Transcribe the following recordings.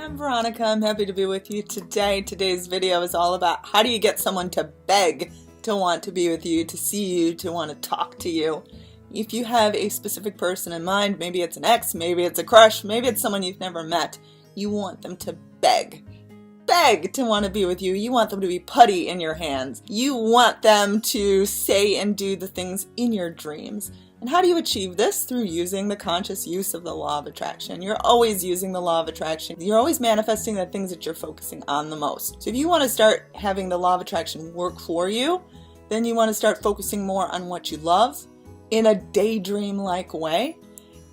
I'm Veronica. I'm happy to be with you today. Today's video is all about how do you get someone to beg to want to be with you, to see you, to want to talk to you. If you have a specific person in mind, maybe it's an ex, maybe it's a crush, maybe it's someone you've never met, you want them to beg to want to be with you. You want them to be putty in your hands. You want them to say and do the things in your dreams. And how do you achieve this? Through using the conscious use of the law of attraction. You're always using the law of attraction. You're always manifesting the things that you're focusing on the most. So if you want to start having the law of attraction work for you, then you want to start focusing more on what you love in a daydream-like way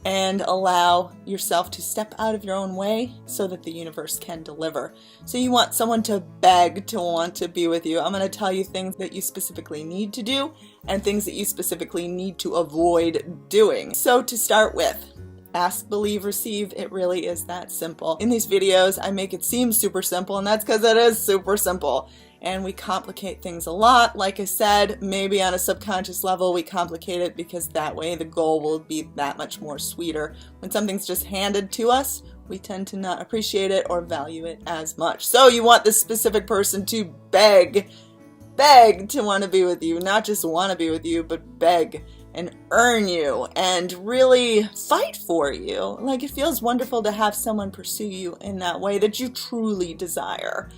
and allow yourself to step out of your own way so that the universe can deliver. So you want someone to beg to want to be with you. I'm going to tell you things that you specifically need to do and things that you specifically need to avoid doing. So to start with, ask, believe, receive. It really is that simple. In these videos, I make it seem super simple, and that's because it is super simple. And we complicate things a lot. Like I said, maybe on a subconscious level, we complicate it because that way the goal will be that much more sweeter. When something's just handed to us, we tend to not appreciate it or value it as much. So you want this specific person to beg to want to be with you, not just want to be with you, but beg and earn you and really fight for you. Like, it feels wonderful to have someone pursue you in that way that you truly desire.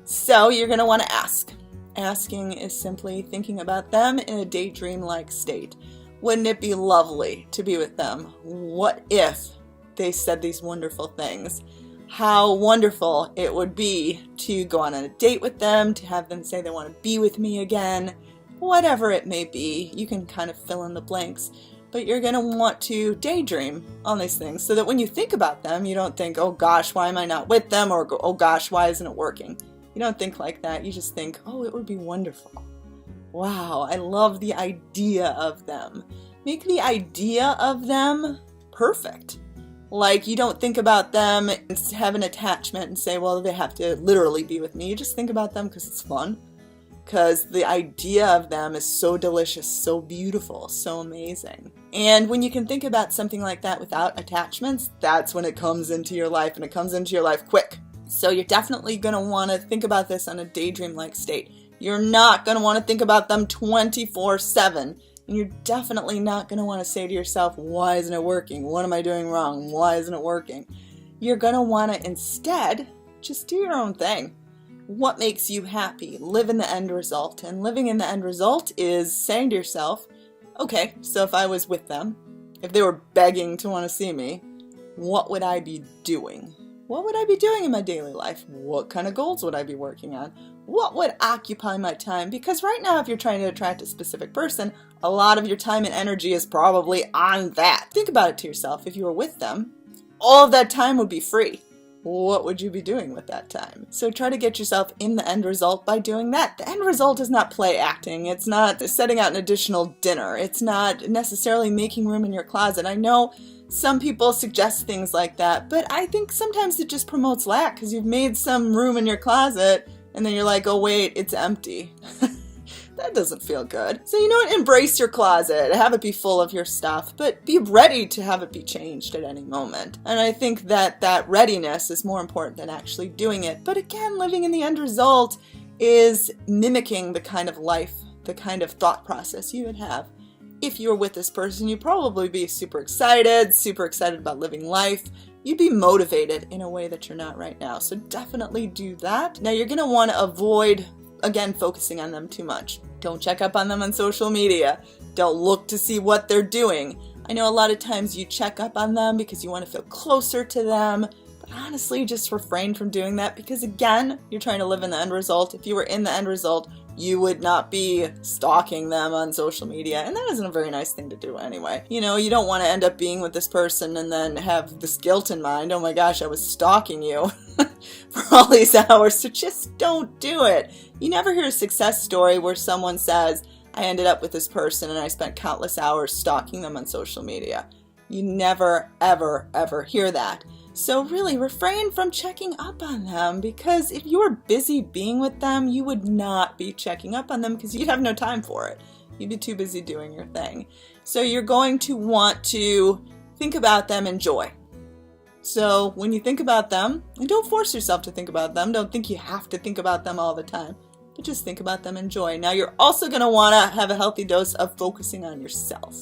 So you're going to want to ask. Asking is simply thinking about them in a daydream-like state. Wouldn't it be lovely to be with them? What if they said these wonderful things? How wonderful it would be to go on a date with them, to have them say they want to be with me again, whatever it may be. You can kind of fill in the blanks. But you're going to want to daydream on these things so that when you think about them, you don't think, oh gosh, why am I not with them? Or oh gosh, why isn't it working? You don't think like that. You just think, oh, it would be wonderful. Wow, I love the idea of them. Make the idea of them perfect. Like, you don't think about them and have an attachment and say, well, they have to literally be with me. You just think about them because it's fun. Because the idea of them is so delicious, so beautiful, so amazing. And when you can think about something like that without attachments, that's when it comes into your life, and it comes into your life quick. So you're definitely going to want to think about this on a daydream-like state. You're not going to want to think about them 24/7. And you're definitely not going to want to say to yourself, why isn't it working? What am I doing wrong? Why isn't it working? You're going to want to instead just do your own thing. What makes you happy? Live in the end result. And living in the end result is saying to yourself, okay, so if I was with them, if they were begging to want to see me, what would I be doing? What would I be doing in my daily life? What kind of goals would I be working on? What would occupy my time? Because right now, if you're trying to attract a specific person, a lot of your time and energy is probably on that. Think about it to yourself. If you were with them, all of that time would be free. What would you be doing with that time? So try to get yourself in the end result by doing that. The end result is not play acting. It's not setting out an additional dinner. It's not necessarily making room in your closet. I know some people suggest things like that, but I think sometimes it just promotes lack because you've made some room in your closet and then you're like, oh wait, it's empty. That doesn't feel good. So you know what? Embrace your closet. Have it be full of your stuff, but be ready to have it be changed at any moment. And I think that that readiness is more important than actually doing it. But again, living in the end result is mimicking the kind of life, the kind of thought process you would have. If you were with this person, you'd probably be super excited about living life. You'd be motivated in a way that you're not right now. So definitely do that. Now you're going to want to avoid, again, focusing on them too much. Don't check up on them on social media. Don't look to see what they're doing. I know a lot of times you check up on them because you want to feel closer to them. But honestly, just refrain from doing that because, again, you're trying to live in the end result. If you were in the end result, you would not be stalking them on social media. And that isn't a very nice thing to do anyway. You know, you don't want to end up being with this person and then have this guilt in mind. Oh my gosh, I was stalking you for all these hours. So just don't do it. You never hear a success story where someone says, I ended up with this person and I spent countless hours stalking them on social media. You never, ever, ever hear that. So really refrain from checking up on them because if you were busy being with them, you would not be checking up on them because you'd have no time for it. You'd be too busy doing your thing. So you're going to want to think about them in joy. So when you think about them, and don't force yourself to think about them, don't think you have to think about them all the time, but just think about them, enjoy. Now you're also going to want to have a healthy dose of focusing on yourself.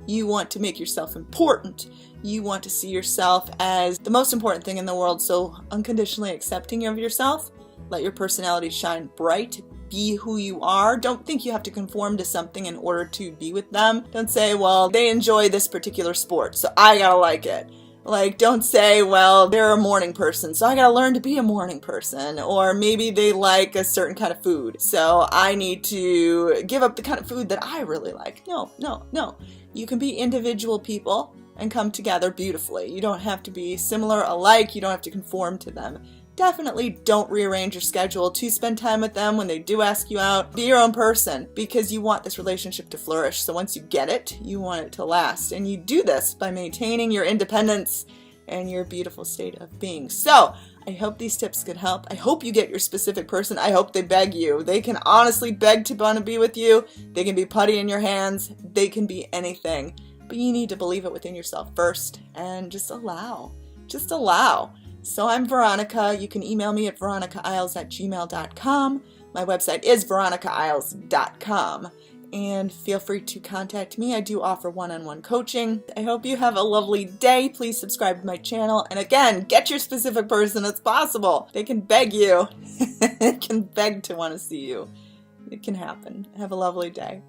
You want to make yourself important. You want to see yourself as the most important thing in the world, so unconditionally accepting of yourself. Let your personality shine bright. Be who you are. Don't think you have to conform to something in order to be with them. Don't say, well, they enjoy this particular sport, so I gotta like it. Like, don't say, well, they're a morning person, so I gotta learn to be a morning person. Or maybe they like a certain kind of food, so I need to give up the kind of food that I really like. No, no, no. You can be individual people and come together beautifully. You don't have to be similar, alike. You don't have to conform to them. Definitely don't rearrange your schedule to spend time with them when they do ask you out. Be your own person, because you want this relationship to flourish. So once you get it, you want it to last. And you do this by maintaining your independence and your beautiful state of being. So I hope these tips could help. I hope you get your specific person. I hope they beg you. They can honestly beg to want to be with you. They can be putty in your hands. They can be anything. But you need to believe it within yourself first and just allow. Just allow. So I'm Veronica. You can email me at veronicaisles@gmail.com. My website is veronicaisles.com. And feel free to contact me. I do offer one-on-one coaching. I hope you have a lovely day. Please subscribe to my channel. And again, get your specific person. It's possible. They can beg you. They can beg to want to see you. It can happen. Have a lovely day.